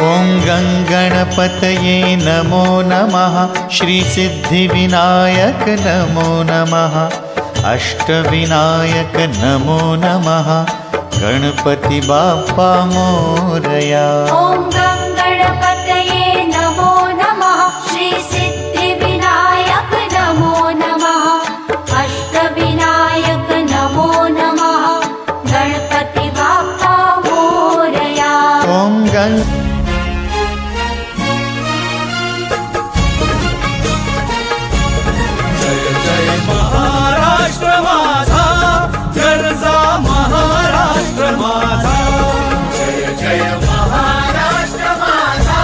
ॐ गणपतये नमो नमः। श्रीसिद्धिविनायक नमो नमः। अष्टविनायक नमो नमः। गणपति बाप्पा मोरया। ॐ गणपतये नमो नमः। श्रीसिद्धिविनायक नमो नमः। अष्टविनायक नमो नमः। गणपति बाप्पा मोरया। ॐ जय जय महाराष्ट्र माझा, गरजा महाराष्ट्र माझा। जय जय महाराष्ट्र माझा,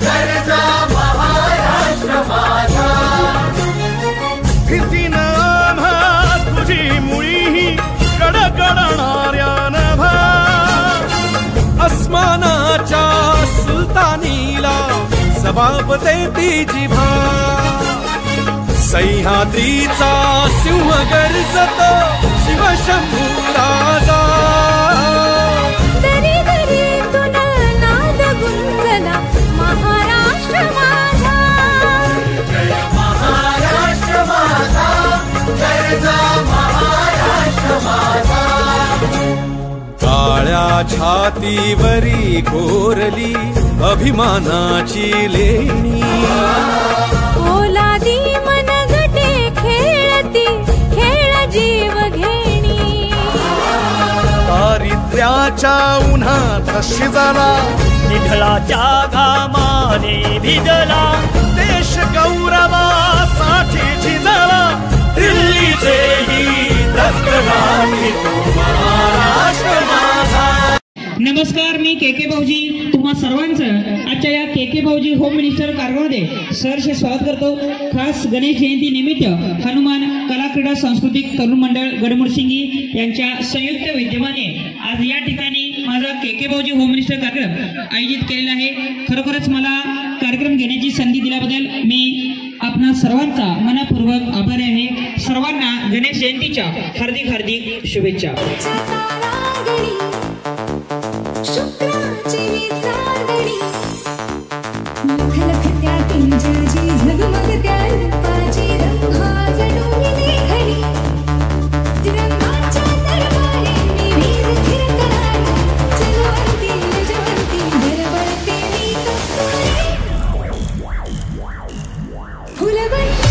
गरजा महाराष्ट्र माझा। भीतीनं आम्हा तुझी मुळी कडकडणाऱ्या नभा, अस्मानाच्या सुलतानीला जबाब देती जिभा। सह्याद्रीचा सिंह गर्जतो शिवशंभू राजा। दरी दरीतून नाद गुंजला महाराष्ट्र माझा। जय महाराष्ट्र माझा, गरजा महाराष्ट्र माझा। काळ्या छातीवरी कोरली अभिमानाची लेणी, ओलादी मनगटे खेळती खेळ जीव घेणी। दारिद्र्याच्या उन्हात शिजला, निढळाच्या घामाने भिजला, देश गौरवासाठी झिजला। दिल्लीचे ही दस्तराणी तू महाराष्ट्र माझा। नमस्कार, मी के भाऊजी तुम्हा सर्वांचं आजच्या या के भाऊजी होम मिनिस्टर कार्यक्रमामध्ये सहर्ष स्वागत करतो। खास गणेश जयंती निमित्त हनुमान कला क्रीडा सांस्कृतिक तरुण मंडळ गडमुडशिंगी यांच्या संयुक्त विद्यमाने आज या ठिकाणी माझा के भाऊजी होम मिनिस्टर कार्यक्रम आयोजित केलेला आहे। खरोखरच मला कार्यक्रम घेण्याची संधी दिल्याबद्दल मी आपणा सर्वांचा मनपूर्वक आभारी आहे। सर्वांना गणेश जयंतीच्या हार्दिक हार्दिक शुभेच्छा। शुक्राची विचारणी लखलखत्या पिंजाची झगमगत्या रूपाची रंभा जणू देखणी। रंगाच्या दरबारी मी वीर फिरकणारी, जलवंती जवंती दरबळते मी कस्तुरी। फुलवंती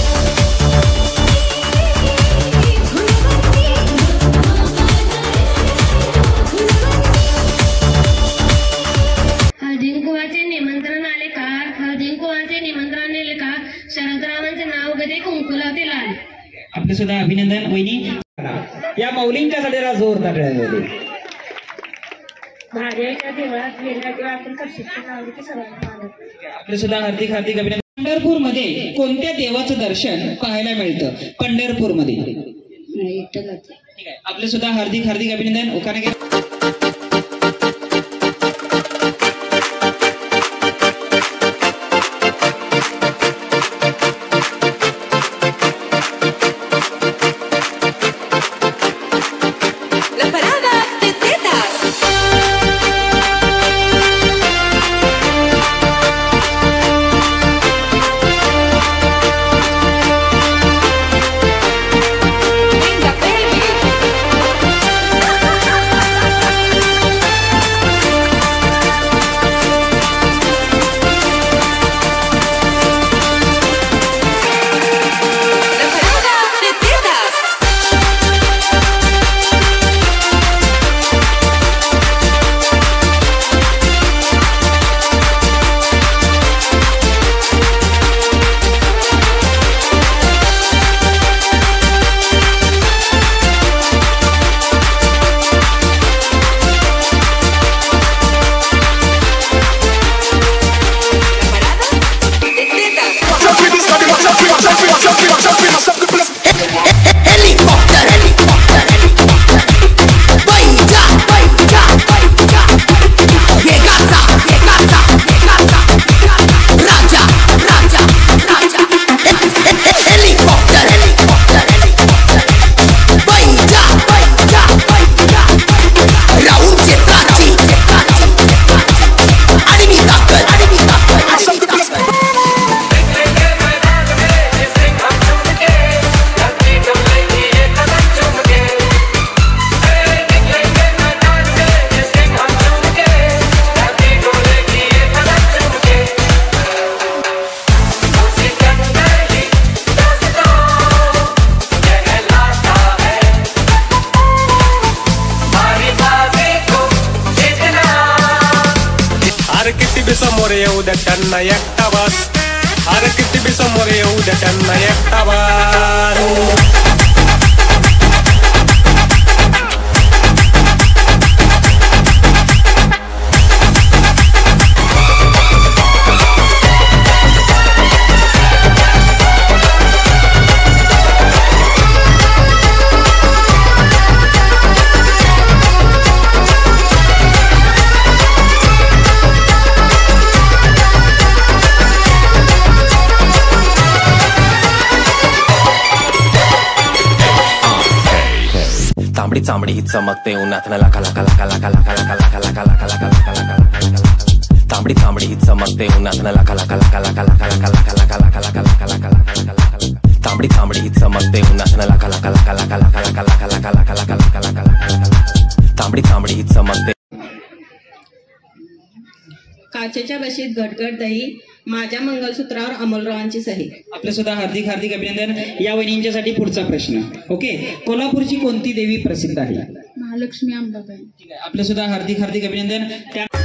हळदीकुंकवाचे निमंत्रण आले का? हळदीकुंकवाचे निमंत्रण आले का? शरदरावांचे नाव गदे कुंकुला ते लाल। आपले सुद्धा अभिनंदन वहिनी। या माऊलींच्या सडेला जोरदार टाळ्या। महादेवाच्या देवळात गेल्या तेव्हा आपण कर्षिकच्या नावाची सर्वांना मानतो। आपले सुद्धा हार्दिक हार्दिक अभिनंदन। पंढरपूर मध्ये कोणत्या देवाचं दर्शन पाहायला मिळतं? पंढरपूर मध्ये ठीक आहे, आपले सुद्धा हार्दिक हार्दिक अभिनंदन। ओकाने Venga, baby. समोर येऊ द्या त्यांना एकटा बस, अरे किती बी समोर येऊ द्या त्यांना एकटा बस. तांबडी चांबडी ही चमकते उन्हात लाका लाका लाका लाका लाका लाका लाका लाका लाका लाका लाका लाका लाका. तांबडी चांबडी ही चमकते उन्हात लाका लाका लाका लाका लाका लाका लाका लाका लाका लाका लाका लाका लाका लाका. तांबडी चांबडी ही चमकते उन्हात लाका लाका लाका लाका लाका लाका लाका लाका लाका लाका लाका लाका लाका. तांबडी चांबडी ही चमकते. काचेच्या बशीत घटघट दही, माझ्या मंगलसूत्रावर अमोलरावांची सही. आपलं सुद्धा हार्दिक हार्दिक अभिनंदन. या वहिनींच्यासाठी पुढचा प्रश्न. ओके, कोल्हापूरची कोणती देवी प्रसिद्ध आहे? महालक्ष्मी अंबाबाई. आपलं सुद्धा हार्दिक हार्दिक अभिनंदन.